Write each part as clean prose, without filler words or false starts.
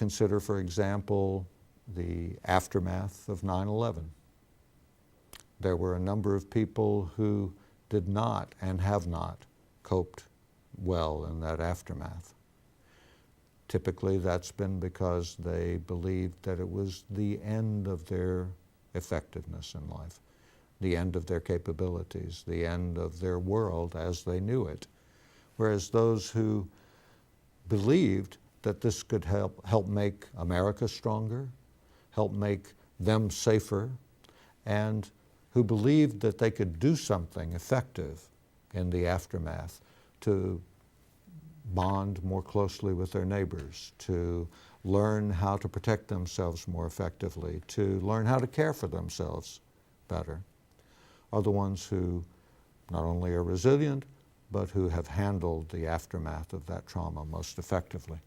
consider, for example, the aftermath of 9/11. There were a number of people who did not and have not coped well in that aftermath. Typically, that's been because they believed that it was the end of their effectiveness in life, the end of their capabilities, the end of their world as they knew it. Whereas those who believed that this could help make America stronger, help make them safer, and who believed that they could do something effective in the aftermath to bond more closely with their neighbors, to learn how to protect themselves more effectively, to learn how to care for themselves better, are the ones who not only are resilient, but who have handled the aftermath of that trauma most effectively.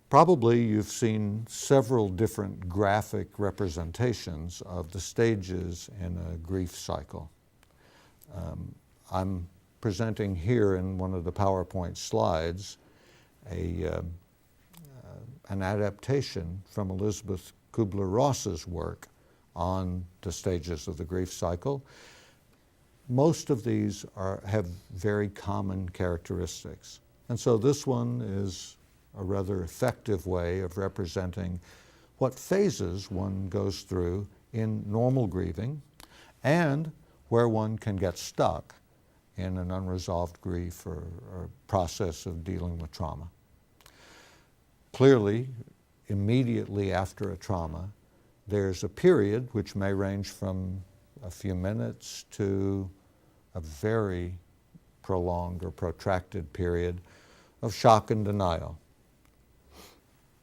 Probably you've seen several different graphic representations of the stages in a grief cycle. I'm presenting here in one of the PowerPoint slides an adaptation from Elisabeth Kubler-Ross's work on the stages of the grief cycle. Most of these have very common characteristics. And so this one is a rather effective way of representing what phases one goes through in normal grieving and where one can get stuck in an unresolved grief or process of dealing with trauma. Clearly, immediately after a trauma, there's a period which may range from a few minutes to a very prolonged or protracted period of shock and denial.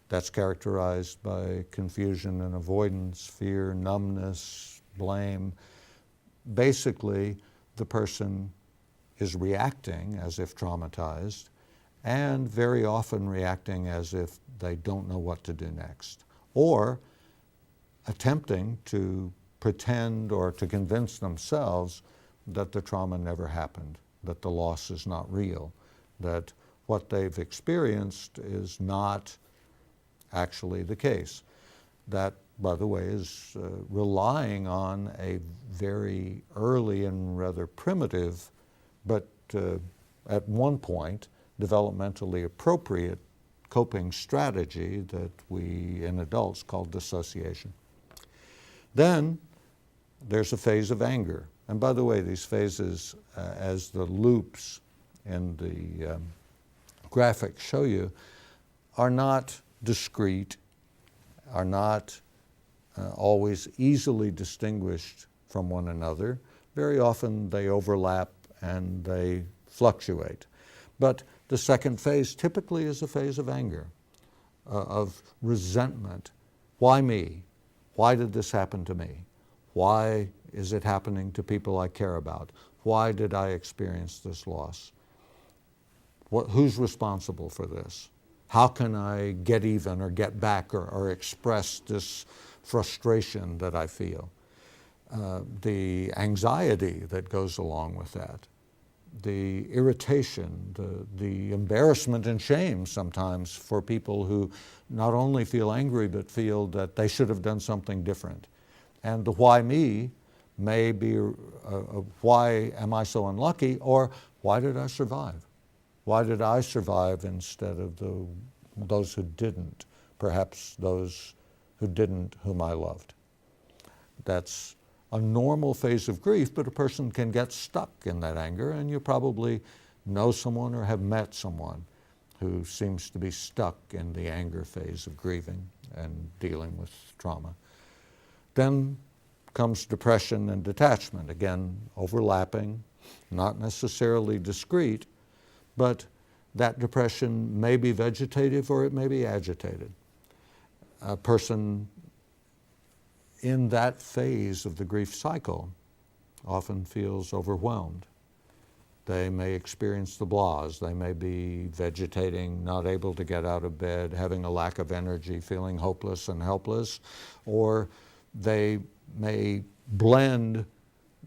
That's characterized by confusion and avoidance, fear, numbness, blame. Basically, the person is reacting as if traumatized, and very often reacting as if they don't know what to do next, or attempting to pretend or to convince themselves that the trauma never happened, that the loss is not real, that what they've experienced is not actually the case. That, by the way, is relying on a very early and rather primitive, but at one point developmentally appropriate coping strategy that we in adults call dissociation. Then there's a phase of anger. And by the way, these phases, as the loops in the graphic show you, are not discrete, are not always easily distinguished from one another. Very often they overlap and they fluctuate. But the second phase typically is a phase of anger, of resentment. Why me? Why did this happen to me? Why is it happening to people I care about? Why did I experience this loss? Who's responsible for this? How can I get even or get back or express this frustration that I feel? The anxiety that goes along with that, the irritation, the embarrassment and shame sometimes for people who not only feel angry but feel that they should have done something different. And the why me may be why am I so unlucky, or why did I survive? Why did I survive instead of those who didn't, perhaps those who didn't whom I loved? That's a normal phase of grief, but a person can get stuck in that anger, and you probably know someone or have met someone who seems to be stuck in the anger phase of grieving and dealing with trauma. Then comes depression and detachment, again overlapping, not necessarily discrete, but that depression may be vegetative or it may be agitated. A person in that phase of the grief cycle often feels overwhelmed. They may experience the blahs. They may be vegetating, not able to get out of bed, having a lack of energy, feeling hopeless and helpless, or they may blend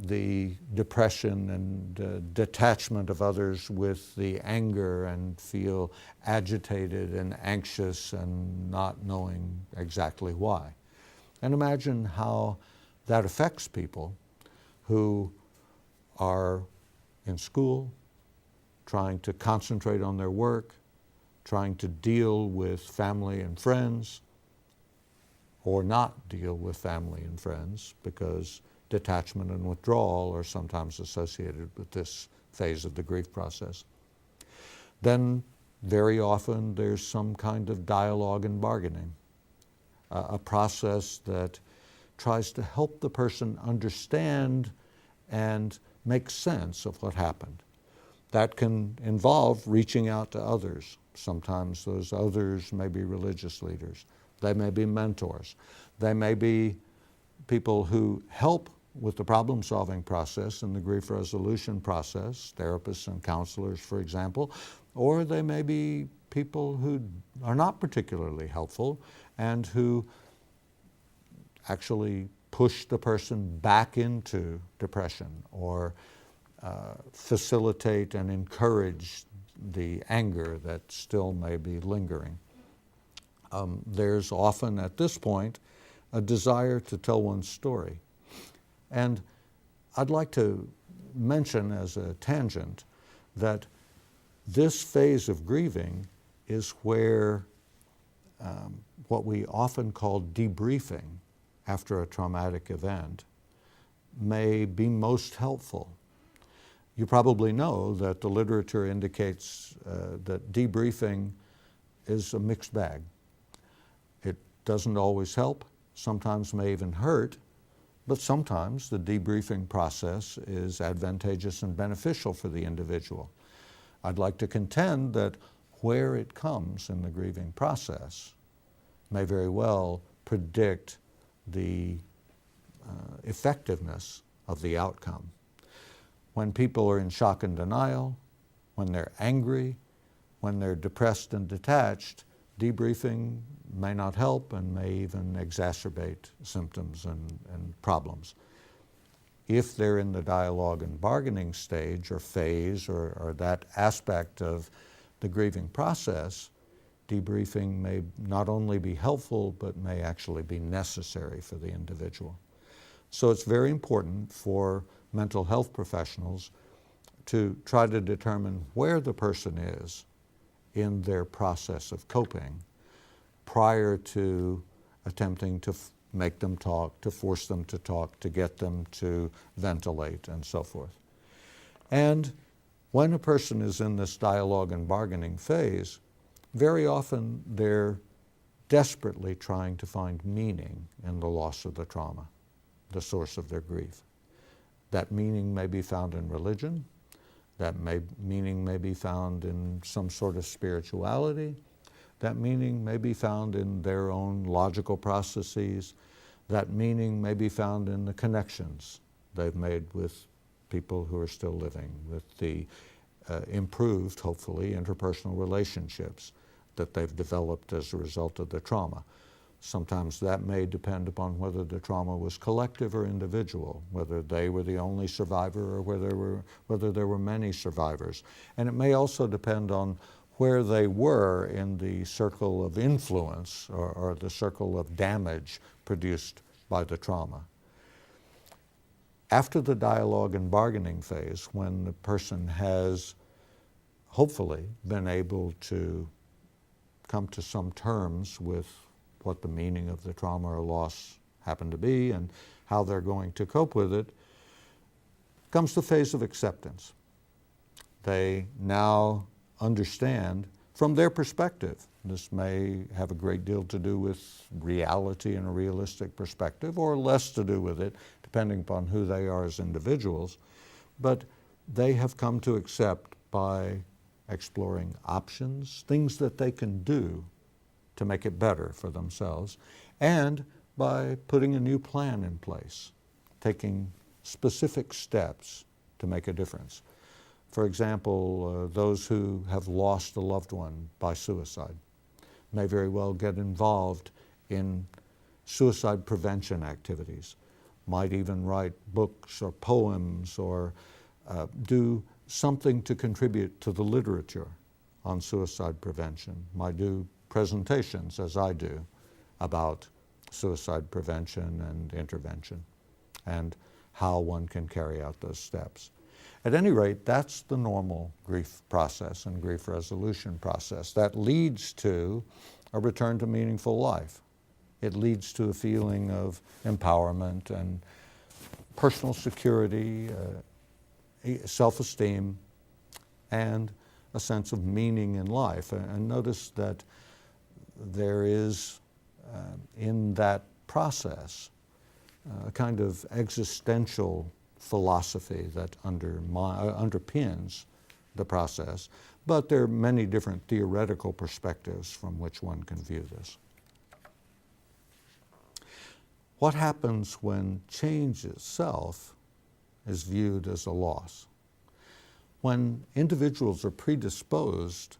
the depression and detachment of others with the anger and feel agitated and anxious and not knowing exactly why. And imagine how that affects people who are in school, trying to concentrate on their work, trying to deal with family and friends, or not deal with family and friends, because detachment and withdrawal are sometimes associated with this phase of the grief process. Then very often there's some kind of dialogue and bargaining, a process that tries to help the person understand and make sense of what happened. That can involve reaching out to others. Sometimes those others may be religious leaders. They may be mentors. They may be people who help with the problem-solving process and the grief resolution process, therapists and counselors, for example, or they may be people who are not particularly helpful and who actually push the person back into depression or facilitate and encourage the anger that still may be lingering. There's often at this point a desire to tell one's story. And I'd like to mention as a tangent that this phase of grieving is where what we often call debriefing after a traumatic event may be most helpful. You probably know that the literature indicates that debriefing is a mixed bag. It doesn't always help, sometimes may even hurt, but sometimes the debriefing process is advantageous and beneficial for the individual. I'd like to contend that where it comes in the grieving process may very well predict the effectiveness of the outcome. When people are in shock and denial, when they're angry, when they're depressed and detached, debriefing may not help and may even exacerbate symptoms and problems. If they're in the dialogue and bargaining stage or phase or that aspect of the grieving process, debriefing may not only be helpful but may actually be necessary for the individual. So it's very important for mental health professionals to try to determine where the person is in their process of coping prior to attempting to make them talk, to force them to talk, to get them to ventilate, and so forth. And when a person is in this dialogue and bargaining phase, very often they're desperately trying to find meaning in the loss of the trauma, the source of their grief. That meaning may be found in religion. That meaning may be found in some sort of spirituality. That meaning may be found in their own logical processes. That meaning may be found in the connections they've made with people who are still living, with the improved, hopefully, interpersonal relationships that they've developed as a result of the trauma. Sometimes that may depend upon whether the trauma was collective or individual, whether they were the only survivor or whether there were many survivors. And it may also depend on where they were in the circle of influence or the circle of damage produced by the trauma. After the dialogue and bargaining phase, when the person has hopefully been able to come to some terms with what the meaning of the trauma or loss happened to be and how they're going to cope with it, comes the phase of acceptance. They now understand from their perspective. This may have a great deal to do with reality and a realistic perspective, or less to do with it, depending upon who they are as individuals. But they have come to accept by exploring options, things that they can do to make it better for themselves, and by putting a new plan in place, taking specific steps to make a difference. For example, those who have lost a loved one by suicide may very well get involved in suicide prevention activities, might even write books or poems or do something to contribute to the literature on suicide prevention, might do presentations, as I do, about suicide prevention and intervention and how one can carry out those steps. At any rate, that's the normal grief process and grief resolution process. That leads to a return to meaningful life. It leads to a feeling of empowerment and personal security, self-esteem, and a sense of meaning in life. And notice that there is, in that process, a kind of existential philosophy that underpins the process, but there are many different theoretical perspectives from which one can view this. What happens when change itself is viewed as a loss? When individuals are predisposed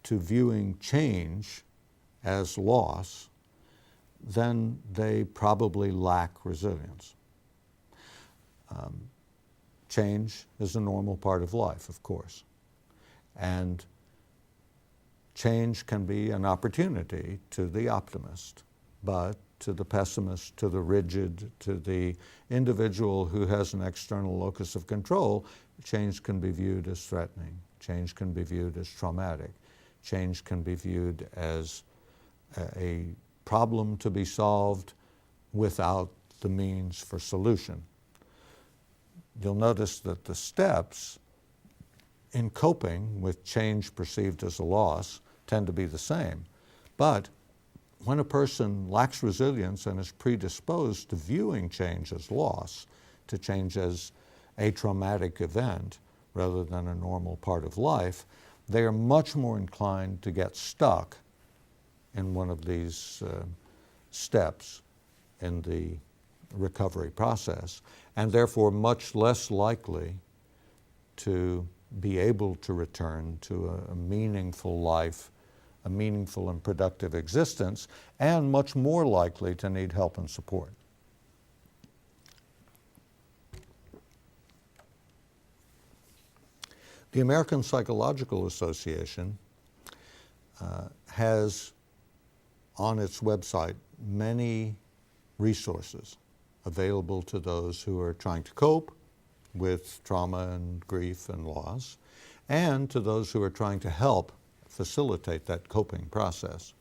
to viewing change as loss, then they probably lack resilience. Change is a normal part of life, of course. And change can be an opportunity to the optimist, but to the pessimist, to the rigid, to the individual who has an external locus of control, change can be viewed as threatening. Change can be viewed as traumatic. Change can be viewed as a problem to be solved without the means for solution. You'll notice that the steps in coping with change perceived as a loss tend to be the same. But when a person lacks resilience and is predisposed to viewing change as loss, to change as a traumatic event rather than a normal part of life, they are much more inclined to get stuck in one of these steps in the recovery process, and therefore much less likely to be able to return to a meaningful life, a meaningful and productive existence, and much more likely to need help and support. The American Psychological Association has on its website many resources available to those who are trying to cope with trauma and grief and loss, and to those who are trying to help facilitate that coping process.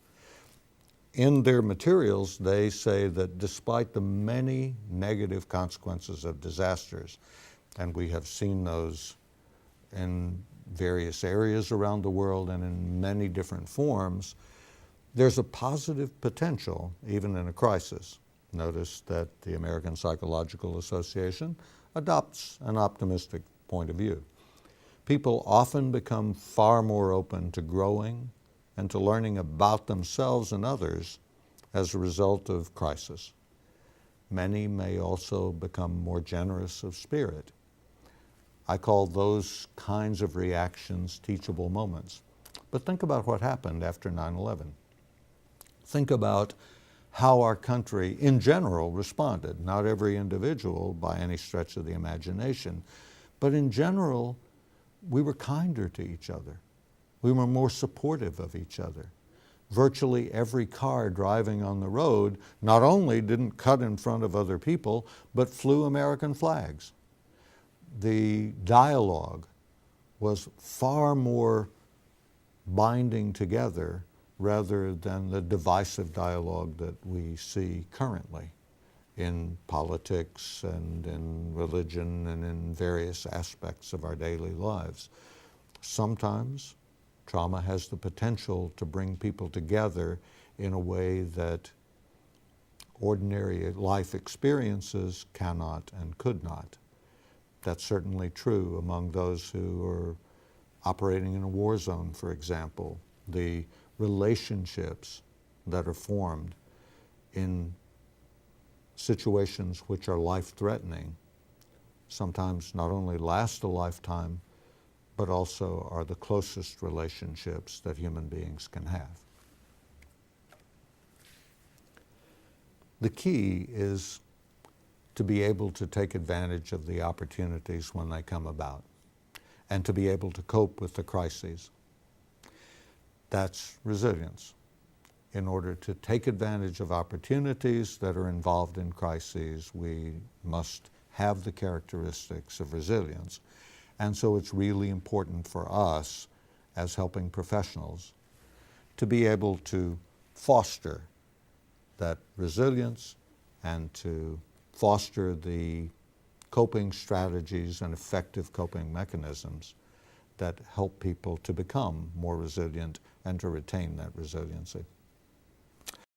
In their materials, they say that despite the many negative consequences of disasters, and we have seen those in various areas around the world and in many different forms, there's a positive potential even in a crisis. Notice that the American Psychological Association adopts an optimistic point of view. People often become far more open to growing and to learning about themselves and others as a result of crisis. Many may also become more generous of spirit. I call those kinds of reactions teachable moments. But think about what happened after 9/11. Think about how our country in general responded. Not every individual by any stretch of the imagination, but in general, we were kinder to each other. We were more supportive of each other. Virtually every car driving on the road not only didn't cut in front of other people, but flew American flags. The dialogue was far more binding together rather than the divisive dialogue that we see currently in politics and in religion and in various aspects of our daily lives. Sometimes trauma has the potential to bring people together in a way that ordinary life experiences cannot and could not. That's certainly true among those who are operating in a war zone, for example. The relationships that are formed in situations which are life-threatening sometimes not only last a lifetime, but also are the closest relationships that human beings can have. The key is to be able to take advantage of the opportunities when they come about, and to be able to cope with the crises. That's resilience. In order to take advantage of opportunities that are involved in crises, we must have the characteristics of resilience. And so it's really important for us as helping professionals to be able to foster that resilience and to foster the coping strategies and effective coping mechanisms that help people to become more resilient and to retain that resiliency.